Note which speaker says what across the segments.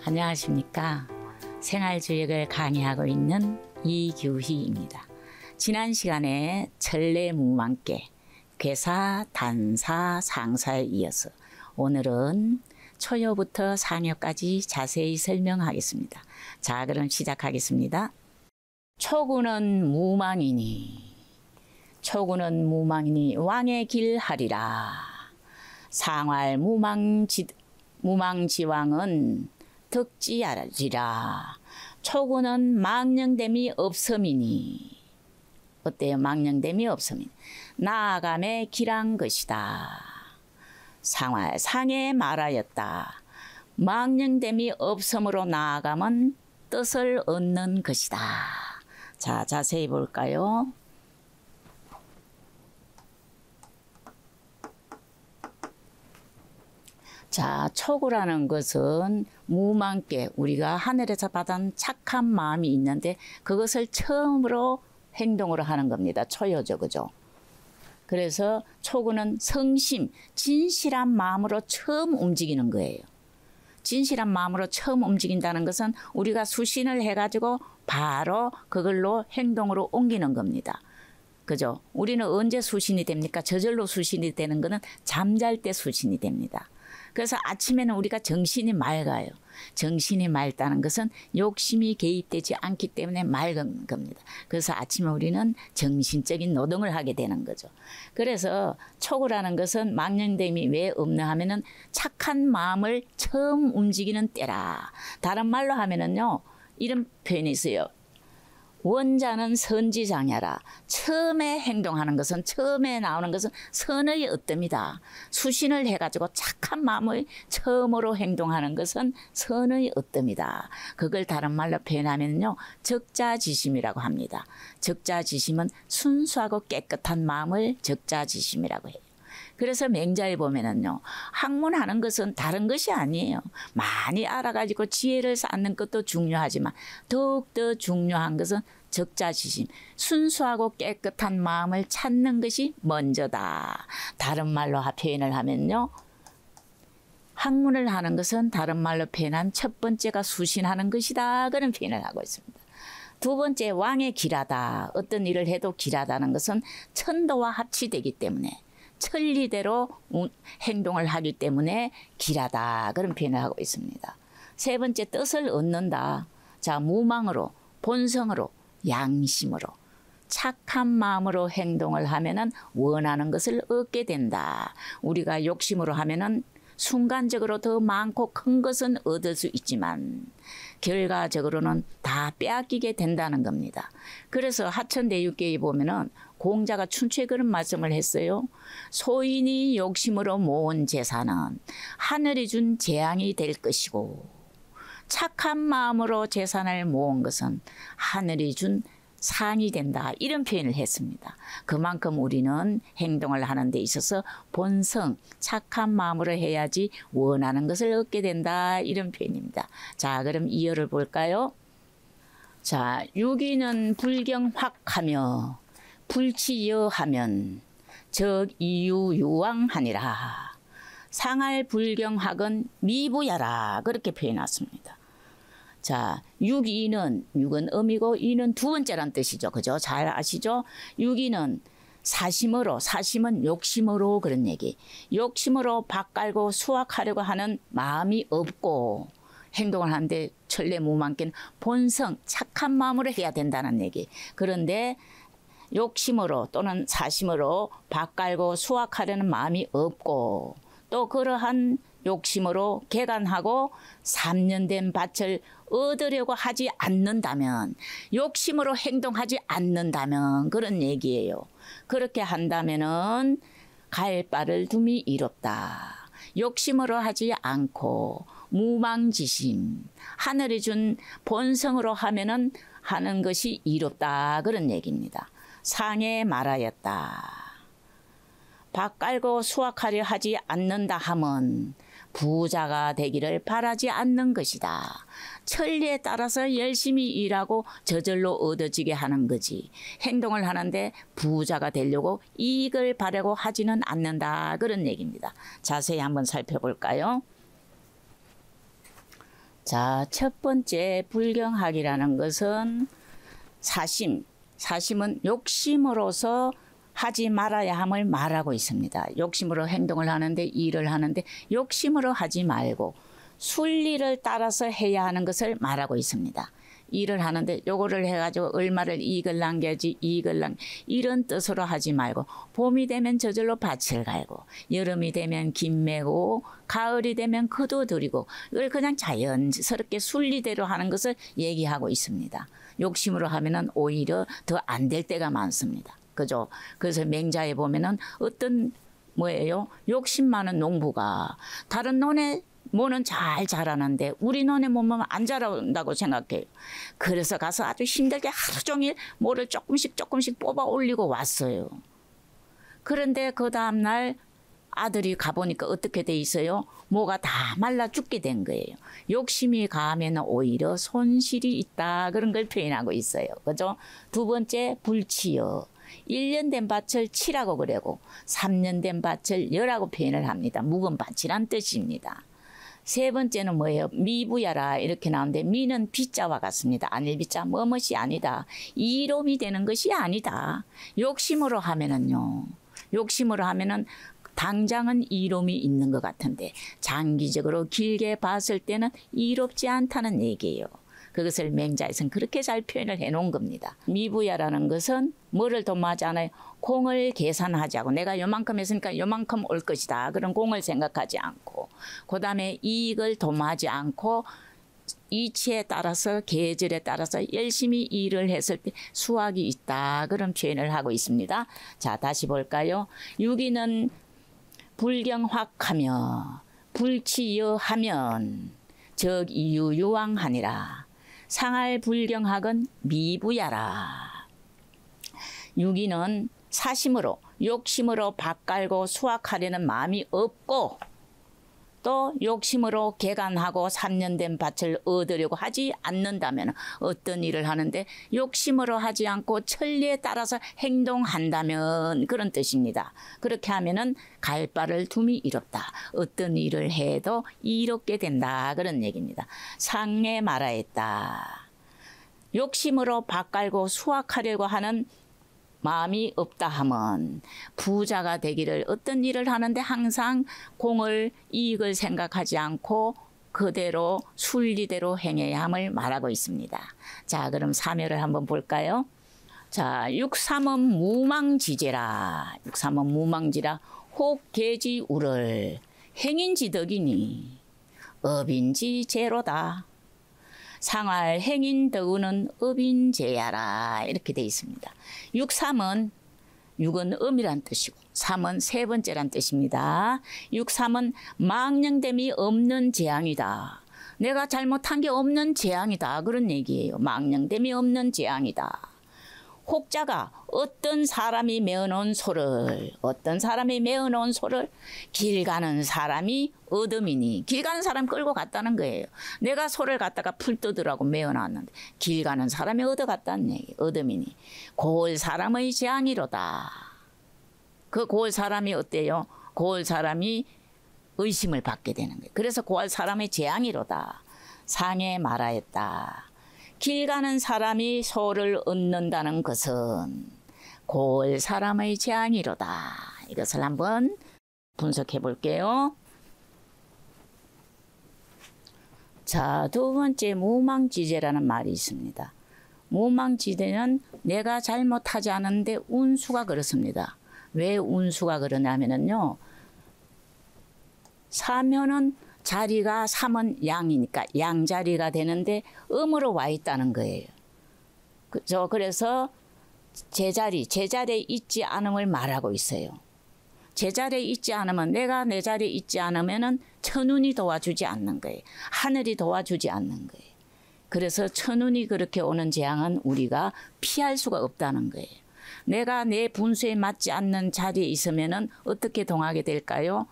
Speaker 1: 안녕하십니까. 생활주역을 강의하고 있는 이규희입니다. 지난 시간에 천례무망계, 괴사, 단사, 상사에 이어서 오늘은 초여부터 상여까지 자세히 설명하겠습니다. 자, 그럼 시작하겠습니다. 초구는 무망이니 왕의 길 하리라. 상활 무망지왕은 덕지하리라. 초구는 망령됨이 없음이니, 어때요? 망령됨이 없음이니 나아감에 길한 것이다. 상활 상에 말하였다. 망령됨이 없음으로 나아가면 뜻을 얻는 것이다. 자, 자세히 볼까요? 자, 초구라는 것은 무망계, 우리가 하늘에서 받은 착한 마음이 있는데 그것을 처음으로 행동으로 하는 겁니다. 초여죠, 그죠? 그래서 초구는 성심, 진실한 마음으로 처음 움직이는 거예요. 진실한 마음으로 처음 움직인다는 것은 우리가 수신을 해가지고 바로 그걸로 행동으로 옮기는 겁니다. 그죠? 우리는 언제 수신이 됩니까? 저절로 수신이 되는 것은 잠잘 때 수신이 됩니다. 그래서 아침에는 우리가 정신이 맑아요. 정신이 맑다는 것은 욕심이 개입되지 않기 때문에 맑은 겁니다. 그래서 아침에 우리는 정신적인 노동을 하게 되는 거죠. 그래서 초구라는 것은 망령됨이 왜 없나 하면은 착한 마음을 처음 움직이는 때라. 다른 말로 하면은요, 이런 표현이 있어요. 원자는 선지장야라. 처음에 행동하는 것은, 처음에 나오는 것은 선의 어뜸이다. 수신을 해가지고 착한 마음을 처음으로 행동하는 것은 선의 어뜸이다. 그걸 다른 말로 표현하면요, 적자지심이라고 합니다. 적자지심은 순수하고 깨끗한 마음을 적자지심이라고 해요. 그래서 맹자에 보면은요, 학문하는 것은 다른 것이 아니에요. 많이 알아가지고 지혜를 쌓는 것도 중요하지만 더욱더 중요한 것은 적자지심, 순수하고 깨끗한 마음을 찾는 것이 먼저다. 다른 말로 표현을 하면요, 학문을 하는 것은 다른 말로 표현한 첫 번째가 수신하는 것이다. 그런 표현을 하고 있습니다. 두 번째, 왕의 길하다. 어떤 일을 해도 길하다는 것은 천도와 합치되기 때문에, 천리대로 행동을 하기 때문에 길하다. 그런 표현을 하고 있습니다. 세 번째, 뜻을 얻는다. 자, 무망으로, 본성으로, 양심으로, 착한 마음으로 행동을 하면은 원하는 것을 얻게 된다. 우리가 욕심으로 하면은 순간적으로 더 많고 큰 것은 얻을 수 있지만 결과적으로는 다 빼앗기게 된다는 겁니다. 그래서 하천대육계에 보면은 공자가 춘추에 그런 말씀을 했어요. 소인이 욕심으로 모은 재산은 하늘이 준 재앙이 될 것이고, 착한 마음으로 재산을 모은 것은 하늘이 준 상이 된다. 이런 표현을 했습니다. 그만큼 우리는 행동을 하는 데 있어서 본성, 착한 마음으로 해야지 원하는 것을 얻게 된다. 이런 표현입니다. 자, 그럼 이어를 볼까요? 자, 유기는 불경확하며 불치여하면 적이유유왕하니라. 상할 불경학은 미부야라. 그렇게 표현했습니다. 자, 육이는, 육은 음이고 이는 두 번째란 뜻이죠. 그죠? 잘 아시죠? 육이는 사심으로, 사심은 욕심으로, 그런 얘기. 욕심으로 밭 깔고 수확하려고 하는 마음이 없고 행동을 하는데 천례무망께는 본성, 착한 마음으로 해야 된다는 얘기. 그런데 욕심으로 또는 사심으로 밭 깔고 수확하려는 마음이 없고, 또 그러한 욕심으로 개간하고 3년 된 밭을 얻으려고 하지 않는다면, 욕심으로 행동하지 않는다면 그런 얘기예요. 그렇게 한다면은 갈 바를 둠이 이롭다. 욕심으로 하지 않고 무망지심, 하늘이 준 본성으로 하면은 하는 것이 이롭다. 그런 얘기입니다. 상에 말하였다. 밭 깔고 수확하려 하지 않는다 함은 부자가 되기를 바라지 않는 것이다. 천리에 따라서 열심히 일하고 저절로 얻어지게 하는 거지, 행동을 하는데 부자가 되려고 이익을 바라고 하지는 않는다. 그런 얘기입니다. 자세히 한번 살펴볼까요? 자, 첫 번째 불경학이라는 것은 사심. 사심은 욕심으로서 하지 말아야 함을 말하고 있습니다. 욕심으로 행동을 하는데, 일을 하는데 욕심으로 하지 말고 순리를 따라서 해야 하는 것을 말하고 있습니다. 일을 하는데 요거를 해가지고 얼마를 이익을 남겨야지, 이런 뜻으로 하지 말고, 봄이 되면 저절로 밭을 갈고, 여름이 되면 김 매고, 가을이 되면 그도 들이고, 이걸 그냥 자연스럽게 순리대로 하는 것을 얘기하고 있습니다. 욕심으로 하면은 오히려 더 안 될 때가 많습니다. 그죠? 그래서 맹자에 보면은 어떤 뭐예요? 욕심 많은 농부가 다른 논에 뭐는 잘 자라는데 우리 논에 뭐면 안 자란다고 생각해요. 그래서 가서 아주 힘들게 하루 종일 뭐를 조금씩 뽑아 올리고 왔어요. 그런데 그 다음날 아들이 가보니까 어떻게 돼 있어요? 뭐가 다 말라 죽게 된 거예요. 욕심이 가하면 오히려 손실이 있다, 그런 걸 표현하고 있어요. 그죠? 두 번째, 불치여. 1년 된 밭을 치라고 그러고 3년 된 밭을 여라고 표현을 합니다. 묵은 밭이란 뜻입니다. 세 번째는 뭐예요? 미부야라 이렇게 나오는데, 미는 비자와 같습니다. 아닐비자, 뭐뭇이 아니다. 이롬이 되는 것이 아니다. 욕심으로 하면은요. 욕심으로 하면은 당장은 이롬이 있는 것 같은데 장기적으로 길게 봤을 때는 이롭지 않다는 얘기예요. 그것을 맹자에서는 그렇게 잘 표현을 해놓은 겁니다. 미부야라는 것은 뭐를 도모하지 않아요? 공을 계산하지 않고, 내가 요만큼 했으니까 요만큼 올 것이다, 그런 공을 생각하지 않고, 그 다음에 이익을 도모하지 않고 이치에 따라서, 계절에 따라서 열심히 일을 했을 때 수확이 있다, 그런 표현을 하고 있습니다. 자, 다시 볼까요? 유기는 불경확하며 불치여하면 적이유유왕하니라. 상할 불경학은 미부야라. 유기는 사심으로, 욕심으로 밭 갈고 수확하려는 마음이 없고, 또 욕심으로 개간하고 3년 된 밭을 얻으려고 하지 않는다면, 어떤 일을 하는데 욕심으로 하지 않고 천리에 따라서 행동한다면, 그런 뜻입니다. 그렇게 하면은 갈 바를 둠이 이롭다. 어떤 일을 해도 이롭게 된다, 그런 얘기입니다. 상에 말하였다. 욕심으로 밭 갈고 수확하려고 하는 마음이 없다 하면 부자가 되기를, 어떤 일을 하는데 항상 공을, 이익을 생각하지 않고 그대로 순리대로 행해야 함을 말하고 있습니다. 자, 그럼 사묘를 한번 볼까요? 자, 육삼은 무망지제라. 육삼은 무망지라. 혹계지 우를 행인지덕이니 업인지 제로다. 상할 행인 더우는 업인제야라, 이렇게 되어 있습니다. 육삼은, 육은 음이란 뜻이고 삼은 세 번째란 뜻입니다. 육삼은 망령됨이 없는 재앙이다. 내가 잘못한 게 없는 재앙이다, 그런 얘기예요. 망령됨이 없는 재앙이다. 혹자가 어떤 사람이 메어놓은 소를, 길 가는 사람이 어둠이니, 길 가는 사람 끌고 갔다는 거예요. 내가 소를 갖다가 풀떠들하고 메어놨는데 길 가는 사람이 얻어갔다는 얘기, 어둠이니 고을 사람의 재앙이로다. 그 고을 사람이 어때요? 고을 사람이 의심을 받게 되는 거예요. 그래서 고을 사람의 재앙이로다. 상에 말하였다. 길 가는 사람이 소를 얻는다는 것은 고을 사람의 재앙이로다. 이것을 한번 분석해 볼게요. 자, 두 번째 무망지제라는 말이 있습니다. 무망지제는 내가 잘못하지 않은데 운수가 그렇습니다. 왜 운수가 그러냐면요, 사면은 자리가 삼은 양이니까 양자리가 되는데 음으로 와 있다는 거예요. 그죠? 그래서 제자리에 있지 않음을 말하고 있어요. 제자리에 있지 않으면, 내가 내 자리에 있지 않으면은 천운이 도와주지 않는 거예요. 하늘이 도와주지 않는 거예요. 그래서 천운이 그렇게 오는 재앙은 우리가 피할 수가 없다는 거예요. 내가 내 분수에 맞지 않는 자리에 있으면은 어떻게 동하게 될까요?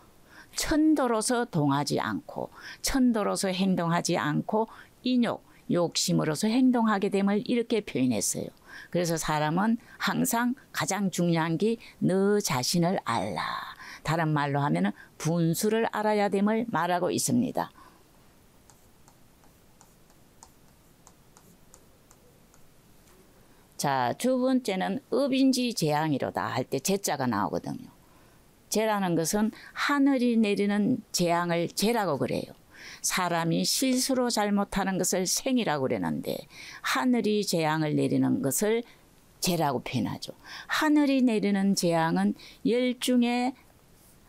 Speaker 1: 천도로서 동하지 않고, 천도로서 행동하지 않고 인욕, 욕심으로서 행동하게 됨을 이렇게 표현했어요. 그래서 사람은 항상 가장 중요한 게 너 자신을 알라. 다른 말로 하면 분수를 알아야 됨을 말하고 있습니다. 자, 두 번째는 업인지 재앙이로다 할 때 재자가 나오거든요. 재라는 것은 하늘이 내리는 재앙을 재라고 그래요. 사람이 실수로 잘못하는 것을 생이라고 그러는데 하늘이 재앙을 내리는 것을 재라고 표현하죠. 하늘이 내리는 재앙은 열 중에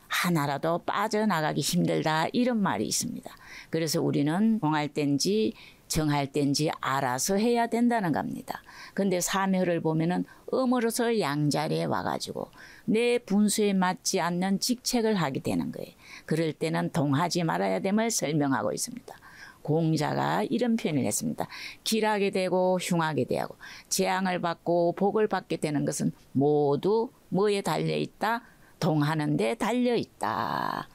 Speaker 1: 하나라도 빠져나가기 힘들다 이런 말이 있습니다. 그래서 우리는 공할 땐지 정할 땐지 알아서 해야 된다는 겁니다. 근데 사묘를 보면은 음으로서 양자리에 와가지고 내 분수에 맞지 않는 직책을 하게 되는 거예요. 그럴 때는 동하지 말아야 됨을 설명하고 있습니다. 공자가 이런 표현을 했습니다. 길하게 되고 흉하게 되고 재앙을 받고 복을 받게 되는 것은 모두 뭐에 달려있다? 동하는 데 달려있다.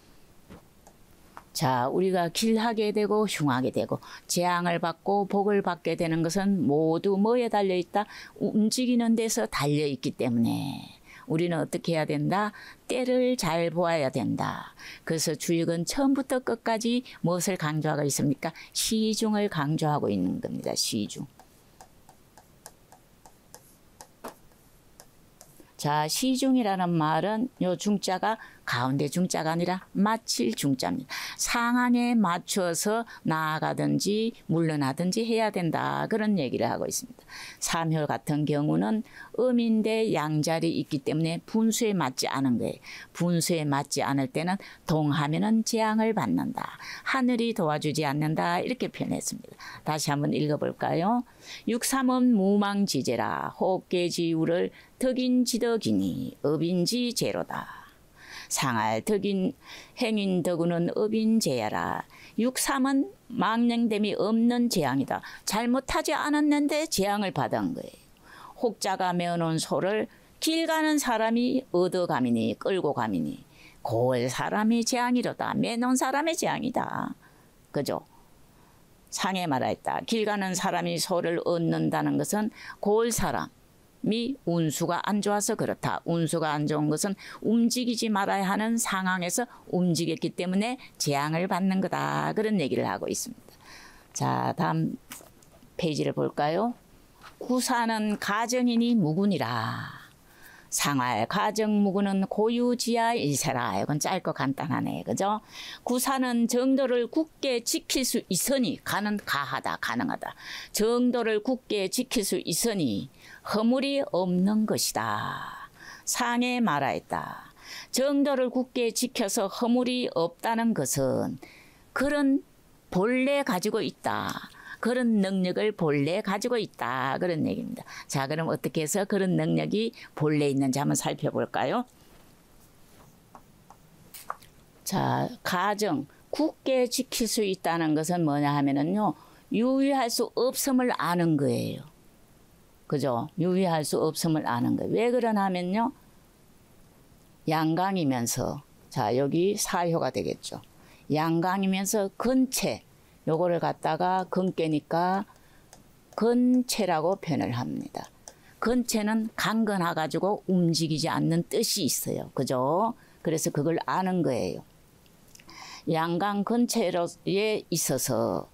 Speaker 1: 자, 우리가 길하게 되고 흉하게 되고 재앙을 받고 복을 받게 되는 것은 모두 뭐에 달려있다? 움직이는 데서 달려있기 때문에 우리는 어떻게 해야 된다? 때를 잘 보아야 된다. 그래서 주역은 처음부터 끝까지 무엇을 강조하고 있습니까? 시중을 강조하고 있는 겁니다. 시중. 자, 시중이라는 말은 요 중자가 가운데 중자가 아니라 마칠 중자입니다. 상황에 맞춰서 나아가든지 물러나든지 해야 된다. 그런 얘기를 하고 있습니다. 삼효 같은 경우는 음인데 양자리 있기 때문에 분수에 맞지 않은 거예요. 분수에 맞지 않을 때는 동하면은 재앙을 받는다. 하늘이 도와주지 않는다. 이렇게 표현했습니다. 다시 한번 읽어볼까요? 육삼은 무망지제라 호흡계지우를 덕인지덕이니 업인지 제로다. 상할 덕인 행인 덕우는 업인제야라. 육삼은 망령됨이 없는 재앙이다. 잘못하지 않았는데 재앙을 받은 거예요. 혹자가 메어놓은 소를 길 가는 사람이 얻어가미니 끌고 가미니 고을 사람이 재앙이로다. 매놓은 사람의 재앙이다. 그죠? 상에 말하였다. 길 가는 사람이 소를 얻는다는 것은 고을 사람이 운수가 안 좋아서 그렇다. 운수가 안 좋은 것은 움직이지 말아야 하는 상황에서 움직였기 때문에 재앙을 받는 거다. 그런 얘기를 하고 있습니다. 자, 다음 페이지를 볼까요? 구사는 가정이니 무군이라. 상할 가정무구는 고유지하 일세라. 이건 짧고 간단하네. 그죠? 구사는 정도를 굳게 지킬 수 있으니 가는 가하다 가능하다. 정도를 굳게 지킬 수 있으니 허물이 없는 것이다. 상에 말하였다. 정도를 굳게 지켜서 허물이 없다는 것은 그런 본래 가지고 있다. 그런 능력을 본래 가지고 있다. 그런 얘기입니다. 자, 그럼 어떻게 해서 그런 능력이 본래 있는지 한번 살펴볼까요? 자, 가정, 굳게 지킬 수 있다는 것은 뭐냐 하면은요, 유의할 수 없음을 아는 거예요. 그죠? 유의할 수 없음을 아는 거예요. 왜 그러나 하면요, 양강이면서, 자, 여기 사효가 되겠죠. 양강이면서 근체, 요거를 갖다가 근깨니까 근체라고 표현을 합니다. 근체는 강건해가지고 움직이지 않는 뜻이 있어요. 그죠? 그래서 그걸 아는 거예요. 양강 근체에 있어서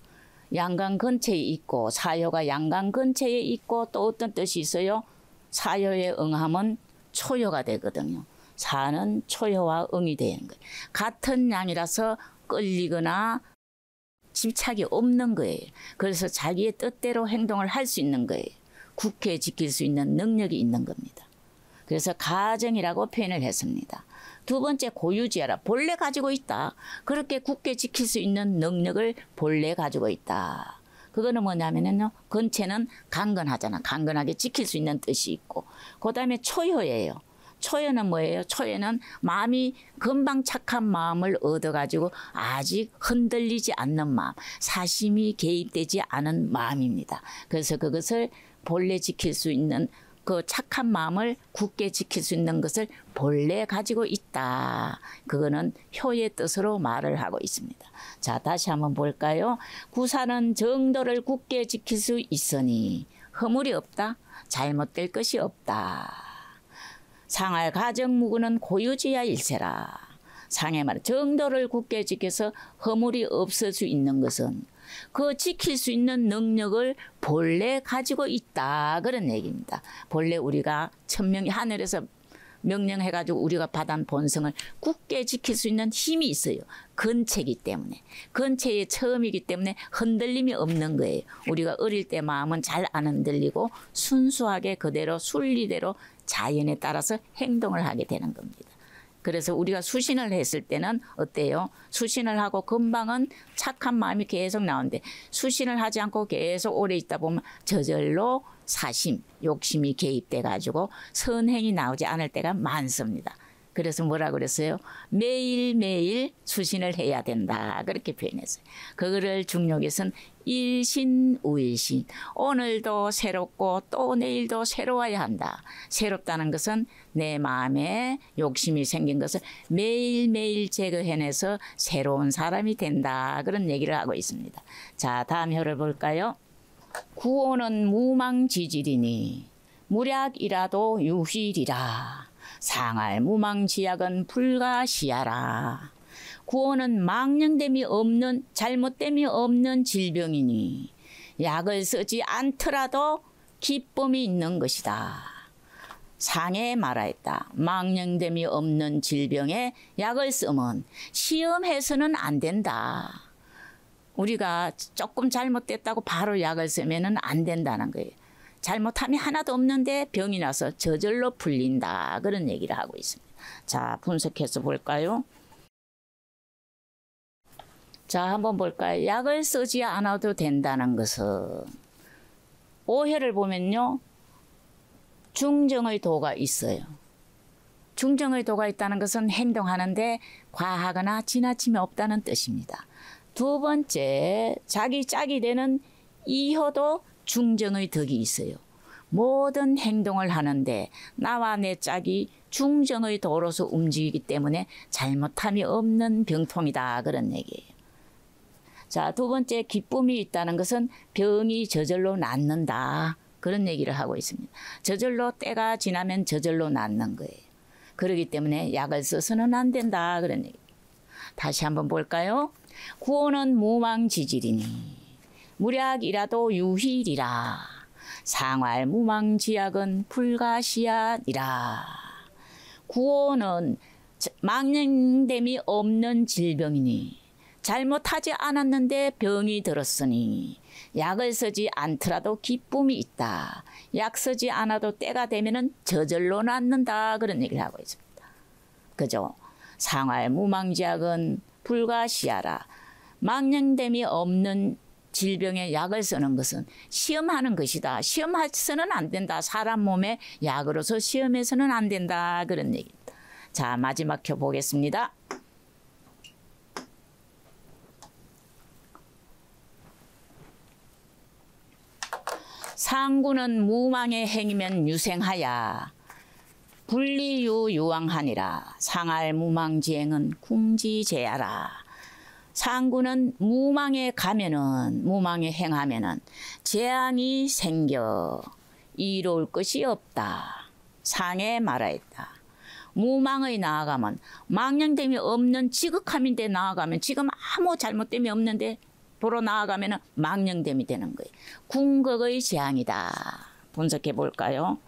Speaker 1: 양강 근체에 있고 사효가 양강 근체에 있고 또 어떤 뜻이 있어요? 사효에 응하면 초효가 되거든요. 사는 초효와 응이 되는 거예요. 같은 양이라서 끌리거나 집착이 없는 거예요. 그래서 자기의 뜻대로 행동을 할 수 있는 거예요. 굳게 지킬 수 있는 능력이 있는 겁니다. 그래서 가정이라고 표현을 했습니다. 두 번째 고유지하라. 본래 가지고 있다. 그렇게 굳게 지킬 수 있는 능력을 본래 가지고 있다. 그거는 뭐냐면요. 근체는 강건하잖아. 강건하게 지킬 수 있는 뜻이 있고. 그 다음에 초효예요. 초여는 뭐예요? 초여는 마음이 금방 착한 마음을 얻어가지고 아직 흔들리지 않는 마음, 사심이 개입되지 않은 마음입니다. 그래서 그것을 본래 지킬 수 있는 그 착한 마음을 굳게 지킬 수 있는 것을 본래 가지고 있다. 그거는 효의 뜻으로 말을 하고 있습니다. 자, 다시 한번 볼까요? 구사는 정도를 굳게 지킬 수 있으니 허물이 없다. 잘못될 것이 없다. 상할 가정무구는 고유지하 일세라. 상해 말 정도를 굳게 지켜서 허물이 없을 수 있는 것은 그 지킬 수 있는 능력을 본래 가지고 있다 그런 얘기입니다. 본래 우리가 천명이 하늘에서 명령해가지고 우리가 받은 본성을 굳게 지킬 수 있는 힘이 있어요. 근체이기 때문에. 근체의 처음이기 때문에 흔들림이 없는 거예요. 우리가 어릴 때 마음은 잘 안 흔들리고 순수하게 그대로 순리대로 자연에 따라서 행동을 하게 되는 겁니다. 그래서 우리가 수신을 했을 때는 어때요? 수신을 하고 금방은 착한 마음이 계속 나오는데 수신을 하지 않고 계속 오래 있다 보면 저절로 사심, 욕심이 개입돼 가지고 선행이 나오지 않을 때가 많습니다. 그래서 뭐라 그랬어요? 매일매일 수신을 해야 된다. 그렇게 표현했어요. 그거를 중력에서는 일신우일신. 오늘도 새롭고 또 내일도 새로워야 한다. 새롭다는 것은 내 마음에 욕심이 생긴 것을 매일매일 제거해내서 새로운 사람이 된다. 그런 얘기를 하고 있습니다. 자, 다음 효를 볼까요? 구호는 무망지질이니 무략이라도 유힐이라. 상할 무망지약은 불가시하라. 구호는 망령됨이 없는 잘못됨이 없는 질병이니 약을 쓰지 않더라도 기쁨이 있는 것이다. 상에 말하였다. 망령됨이 없는 질병에 약을 쓰면 시험해서는 안 된다. 우리가 조금 잘못됐다고 바로 약을 쓰면 안 된다는 거예요. 잘못함이 하나도 없는데 병이 나서 저절로 풀린다. 그런 얘기를 하고 있습니다. 자, 분석해서 볼까요? 자, 한번 볼까요? 약을 쓰지 않아도 된다는 것은 오해를 보면요. 중정의 도가 있어요. 중정의 도가 있다는 것은 행동하는데 과하거나 지나침이 없다는 뜻입니다. 두 번째, 자기 짝이 되는 이효도 중정의 덕이 있어요. 모든 행동을 하는데 나와 내 짝이 중정의 도로서 움직이기 때문에 잘못함이 없는 병통이다. 그런 얘기예요. 자, 두 번째, 기쁨이 있다는 것은 병이 저절로 낫는다. 그런 얘기를 하고 있습니다. 저절로 때가 지나면 저절로 낫는 거예요. 그렇기 때문에 약을 써서는 안 된다. 그런 얘기. 다시 한번 볼까요? 구호는 무망지질이니 무략이라도 유힐이라. 상활 무망지약은 불가시하니라. 구호는 망령됨이 없는 질병이니 잘못하지 않았는데 병이 들었으니 약을 쓰지 않더라도 기쁨이 있다. 약 쓰지 않아도 때가 되면은 저절로 낫는다. 그런 얘기를 하고 있습니다. 그죠? 상활 무망지약은 불가시하라. 망령됨이 없는 질병에 약을 쓰는 것은 시험하는 것이다. 시험해서는 안 된다. 사람 몸에 약으로서 시험해서는 안 된다. 그런 얘기입니다. 자, 마지막 표 보겠습니다. 상구는 무망의 행이면 유생하야 분리유유왕하니라. 상할 무망지행은 궁지제야라. 상구는 무망에 가면은 무망에 행하면은 재앙이 생겨 이로울 것이 없다. 상에 말하였다. 무망의 나아가면 망령됨이 없는 지극함인데 나아가면 지금 아무 잘못됨이 없는데 도로 나아가면 망령됨이 되는 거예요. 궁극의 재앙이다. 분석해 볼까요?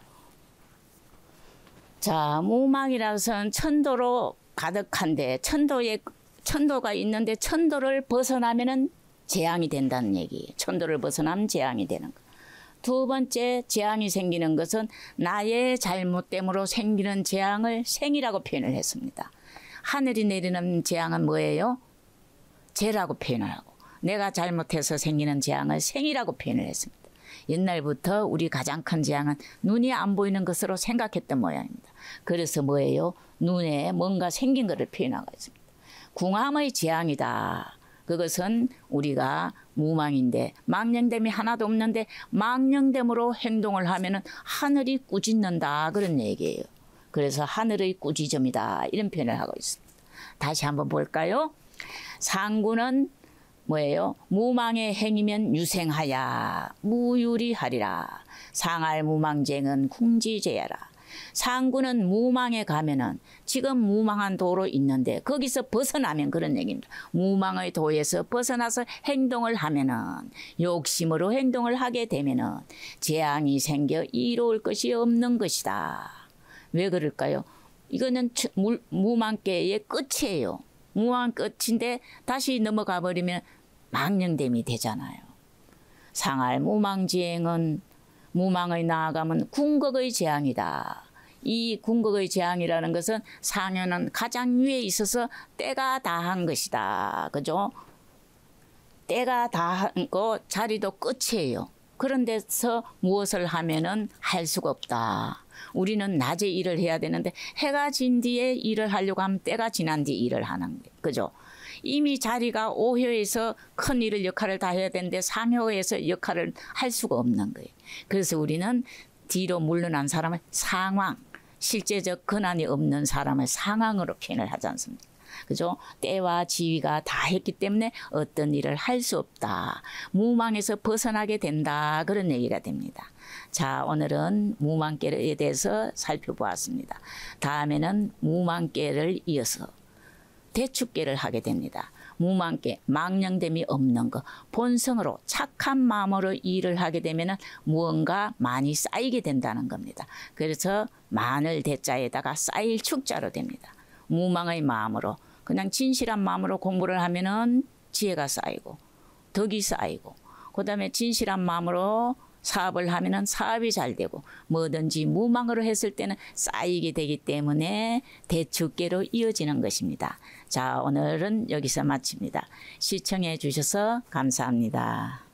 Speaker 1: 자, 무망이라서는 천도로 가득한데 천도가 있는데 천도를 벗어나면은 재앙이 된다는 얘기. 천도를 벗어나면 재앙이 되는 거. 두 번째, 재앙이 생기는 것은 나의 잘못됨으로 생기는 재앙을 생이라고 표현을 했습니다. 하늘이 내리는 재앙은 뭐예요? 죄라고 표현을 하고 내가 잘못해서 생기는 재앙을 생이라고 표현을 했습니다. 옛날부터 우리 가장 큰 재앙은 눈이 안 보이는 것으로 생각했던 모양입니다. 그래서 뭐예요? 눈에 뭔가 생긴 것을 표현하고 있습니다. 궁함의 재앙이다. 그것은 우리가 무망인데 망령됨이 하나도 없는데 망령됨으로 행동을 하면은 하늘이 꾸짖는다. 그런 얘기예요. 그래서 하늘의 꾸짖음이다. 이런 표현을 하고 있습니다. 다시 한번 볼까요? 상구는 뭐예요? 무망의 행이면 유생하야 무유리하리라. 상할 무망쟁은 궁지제야라. 상구는 무망에 가면은 지금 무망한 도로 있는데 거기서 벗어나면 그런 얘기입니다. 무망의 도에서 벗어나서 행동을 하면은 욕심으로 행동을 하게 되면은 재앙이 생겨 이로울 것이 없는 것이다. 왜 그럴까요? 이거는 무망계의 끝이에요. 무망 끝인데 다시 넘어가 버리면 망령됨이 되잖아요. 상할 무망지행은 무망의 나아가면 궁극의 재앙이다. 이 궁극의 재앙이라는 것은 상현은 가장 위에 있어서 때가 다한 것이다. 그죠? 때가 다한 거 자리도 끝이에요. 그런 데서 무엇을 하면은 할 수가 없다. 우리는 낮에 일을 해야 되는데 해가 진 뒤에 일을 하려고 하면 때가 지난 뒤에 일을 하는 거예요. 그죠? 이미 자리가 오효에서 큰 일을 역할을 다 해야 되는데 상효에서 역할을 할 수가 없는 거예요. 그래서 우리는 뒤로 물러난 사람을 상황, 실제적 근한이 없는 사람을 상황으로 표현을 하지 않습니까? 그죠? 때와 지위가 다 했기 때문에 어떤 일을 할 수 없다. 무망에서 벗어나게 된다. 그런 얘기가 됩니다. 자, 오늘은 무망계에 대해서 살펴보았습니다. 다음에는 무망계를 이어서 대축계를 하게 됩니다. 무망계, 망령됨이 없는 것, 본성으로 착한 마음으로 일을 하게 되면 무언가 많이 쌓이게 된다는 겁니다. 그래서 마늘 대자에다가 쌓일 축자로 됩니다. 무망의 마음으로 그냥 진실한 마음으로 공부를 하면은 지혜가 쌓이고 덕이 쌓이고 그다음에 진실한 마음으로 사업을 하면은 사업이 잘 되고 뭐든지 무망으로 했을 때는 쌓이게 되기 때문에 대축계로 이어지는 것입니다. 자, 오늘은 여기서 마칩니다. 시청해 주셔서 감사합니다.